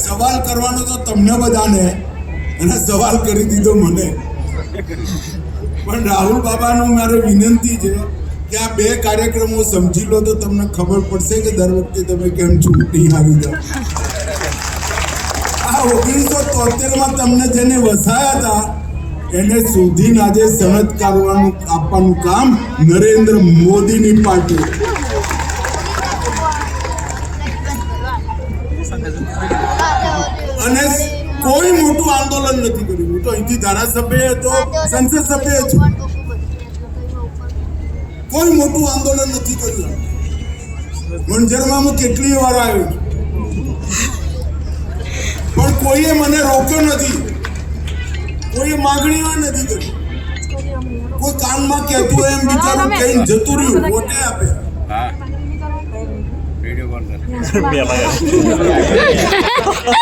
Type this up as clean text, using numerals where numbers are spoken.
સવાલ કરવાનો તો તમને બધાને અને સવાલ કરી દીધો મને. પણ રાહુલ બાબાનું મારે વિનંતી છે કે આ બે કાર્યક્રમો સમજી લો તો તમને ખબર પડશે કે દર વખતે તમે કેમ ચૂંટણી હારી જાઓ. આ 1973માં તમને જેને વસાયા હતા એને સુધીને આજે સનદ કરવાનું આપવાનું કામ નરેન્દ્ર મોદીની પાર્ટી. અને કોઈ મોટું આંદોલન નથી કર્યું. હું તો અહીંથી ધારાસભ્ય હતો, સંસદ સભ્ય છું. કોઈ મોટું આંદોલન નથી કર્યું. વણઝરમાં હું કેટલી વાર આવ્યો છું, પણ કોઈએ મને રોક્યો નથી. કોઈએ માગણીઓ નથી કરી. કોઈ કાનમાં કહેતું એમ બિચારું કઈ જતું રહ્યું, વોટે આપે.